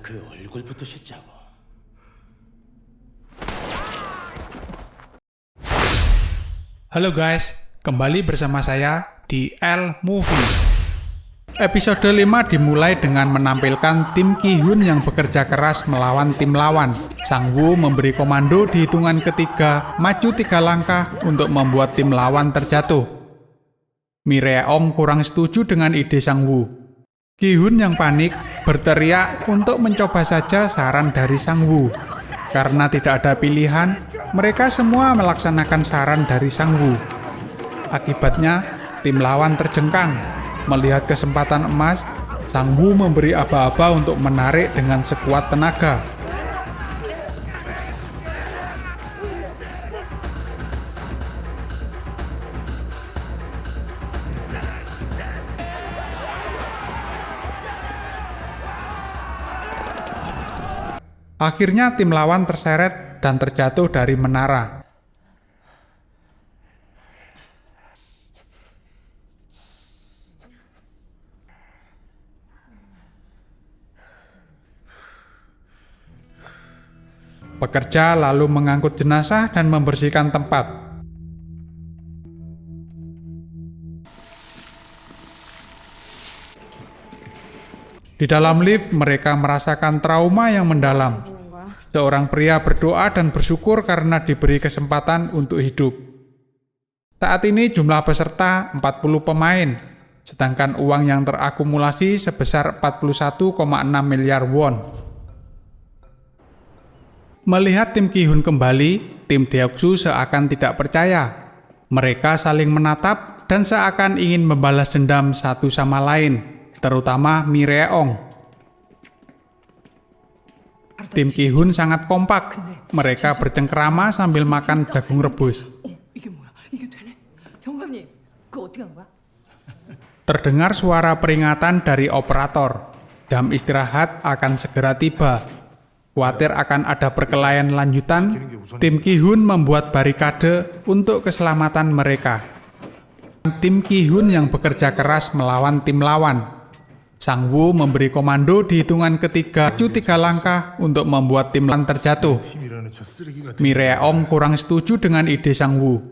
그 얼굴부터 씻자고. Halo guys, kembali bersama saya di L Movie. Episode 5 dimulai dengan menampilkan tim Ki-hun yang bekerja keras melawan tim lawan. Sang-woo memberi komando di hitungan ketiga, maju 3 langkah untuk membuat tim lawan terjatuh. Mi-reong kurang setuju dengan ide Sang-woo. Ki-hun yang panik berteriak untuk mencoba saja saran dari Sang-woo. Karena tidak ada pilihan, mereka semua melaksanakan saran dari Sang-woo. Akibatnya, tim lawan terjengkang. Melihat kesempatan emas, Sang-woo memberi aba-aba untuk menarik dengan sekuat tenaga. Akhirnya tim lawan terseret dan terjatuh dari menara. Pekerja lalu mengangkut jenazah dan membersihkan tempat. Di dalam lift, mereka merasakan trauma yang mendalam. Seorang pria berdoa dan bersyukur karena diberi kesempatan untuk hidup. Saat ini jumlah peserta 40 pemain, sedangkan uang yang terakumulasi sebesar 41,6 miliar won. Melihat tim Ki-hun kembali, tim Deoksu seakan tidak percaya. Mereka saling menatap dan seakan ingin membalas dendam satu sama lain, terutama Mi-reong. Tim Ki-hun sangat kompak. Mereka bercengkerama sambil makan jagung rebus. Terdengar suara peringatan dari operator. Jam istirahat akan segera tiba. Khawatir akan ada perkelahian lanjutan, tim Ki-hun membuat barikade untuk keselamatan mereka. Tim Ki-hun yang bekerja keras melawan tim lawan. Sang-woo memberi komando di hitungan ketiga, maju 3 langkah untuk membuat tim lawan terjatuh. Mi-reong kurang setuju dengan ide Sang-woo.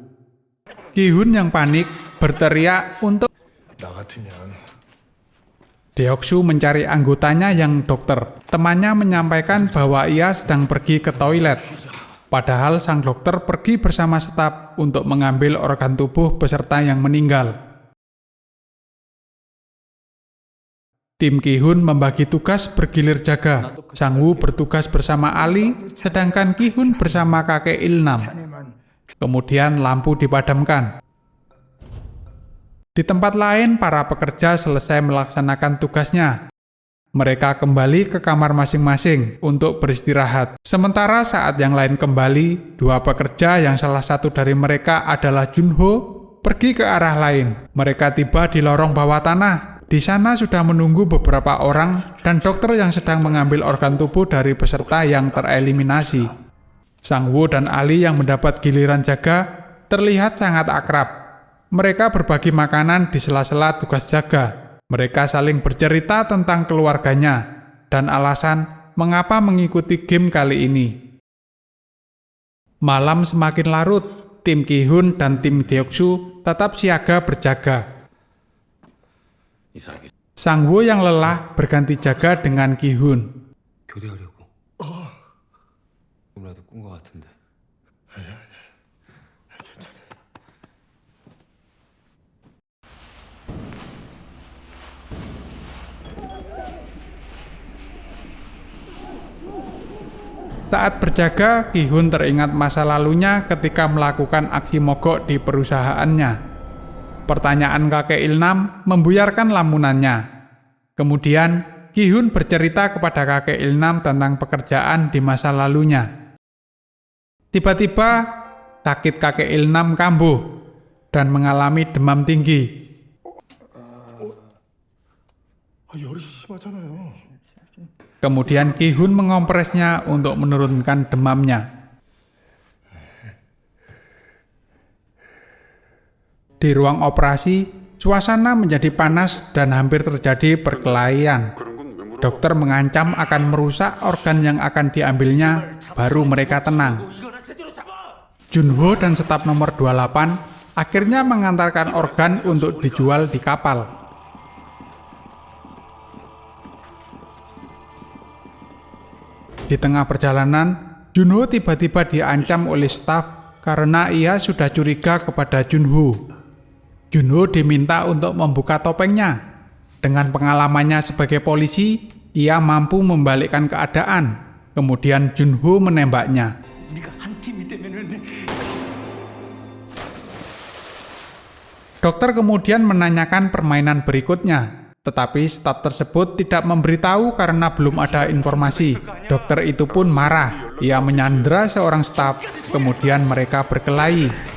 Ki-hun yang panik berteriak untuk Deoksu mencari anggotanya yang dokter. Temannya menyampaikan bahwa ia sedang pergi ke toilet. Padahal sang dokter pergi bersama staf untuk mengambil organ tubuh peserta yang meninggal. Tim Ki-hun membagi tugas bergilir jaga. Sang-woo bertugas bersama Ali, sedangkan Ki-hun bersama kakek Il-nam. Kemudian lampu dipadamkan. Di tempat lain, para pekerja selesai melaksanakan tugasnya. Mereka kembali ke kamar masing-masing untuk beristirahat. Sementara saat yang lain kembali, 2 pekerja yang salah satu dari mereka adalah Junho pergi ke arah lain. Mereka tiba di lorong bawah tanah. Di sana sudah menunggu beberapa orang dan dokter yang sedang mengambil organ tubuh dari peserta yang tereliminasi. Sang-woo dan Ali yang mendapat giliran jaga terlihat sangat akrab. Mereka berbagi makanan di sela-sela tugas jaga. Mereka saling bercerita tentang keluarganya dan alasan mengapa mengikuti game kali ini. Malam semakin larut, tim Ki-hun dan tim Deoksu tetap siaga berjaga. Sang-woo yang lelah berganti jaga dengan Ki-hun. 교대하려고. 너무나도 꾼 것 같은데. Saat berjaga, Ki-hun teringat masa lalunya ketika melakukan aksi mogok di perusahaannya. Pertanyaan kakek Il-nam membuyarkan lamunannya. Kemudian, Ki-hun bercerita kepada kakek Il-nam tentang pekerjaan di masa lalunya. Tiba-tiba, sakit kakek Il-nam kambuh dan mengalami demam tinggi. Kemudian Ki-hun mengompresnya untuk menurunkan demamnya. Di ruang operasi, suasana menjadi panas dan hampir terjadi perkelahian. 그런 건 왜 물어? Dokter mengancam akan merusak organ yang akan diambilnya, baru mereka tenang. Junho dan staf nomor 28 akhirnya mengantarkan organ untuk dijual di kapal. Di tengah perjalanan, Junho tiba-tiba diancam oleh staf karena ia sudah curiga kepada Junho. Junho diminta untuk membuka topengnya. Dengan pengalamannya sebagai polisi, ia mampu membalikkan keadaan. Kemudian Junho menembaknya. Dokter kemudian menanyakan permainan berikutnya, tetapi staf tersebut tidak memberitahu karena belum ada informasi. Dokter itu pun marah. Ia menyandera seorang staf, kemudian mereka berkelahi.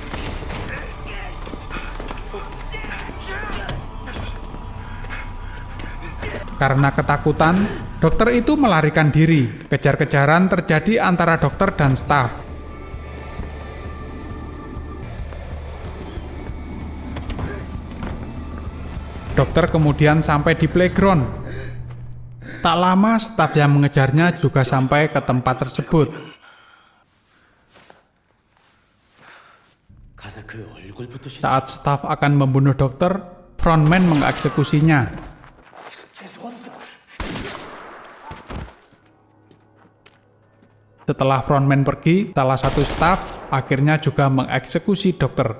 Karena ketakutan, dokter itu melarikan diri. Kejar-kejaran terjadi antara dokter dan staf. Dokter kemudian sampai di playground. Tak lama, staf yang mengejarnya juga sampai ke tempat tersebut. Saat staf akan membunuh dokter, frontman mengeksekusinya. Setelah frontman pergi, salah satu staf akhirnya juga mengeksekusi dokter.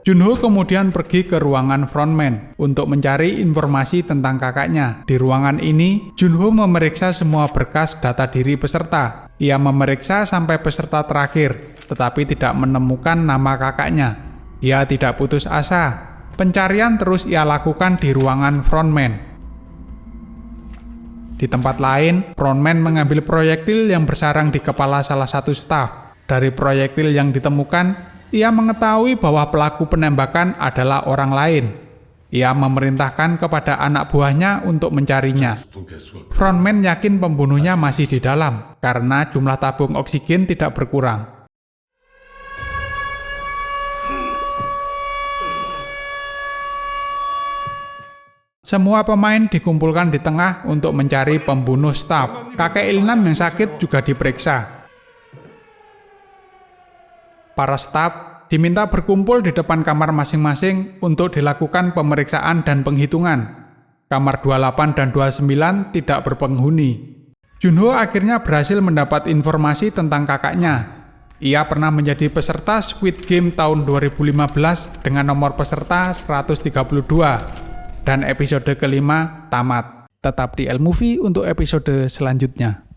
Junho kemudian pergi ke ruangan frontman untuk mencari informasi tentang kakaknya. Di ruangan ini, Junho memeriksa semua berkas data diri peserta. Ia memeriksa sampai peserta terakhir, tetapi tidak menemukan nama kakaknya. Ia tidak putus asa. Pencarian terus ia lakukan di ruangan frontman. Di tempat lain, frontman mengambil proyektil yang bersarang di kepala salah satu staf. Dari proyektil yang ditemukan, ia mengetahui bahwa pelaku penembakan adalah orang lain. Ia memerintahkan kepada anak buahnya untuk mencarinya. Frontman yakin pembunuhnya masih di dalam, karena jumlah tabung oksigen tidak berkurang. Semua pemain dikumpulkan di tengah untuk mencari pembunuh staf. Kakek Ilnam yang sakit juga diperiksa. Para staf diminta berkumpul di depan kamar masing-masing untuk dilakukan pemeriksaan dan penghitungan. Kamar 28 dan 29 tidak berpenghuni. Junho akhirnya berhasil mendapat informasi tentang kakaknya. Ia pernah menjadi peserta Squid Game tahun 2015 dengan nomor peserta 132. Dan episode kelima tamat. Tetap di Elmovie untuk episode selanjutnya.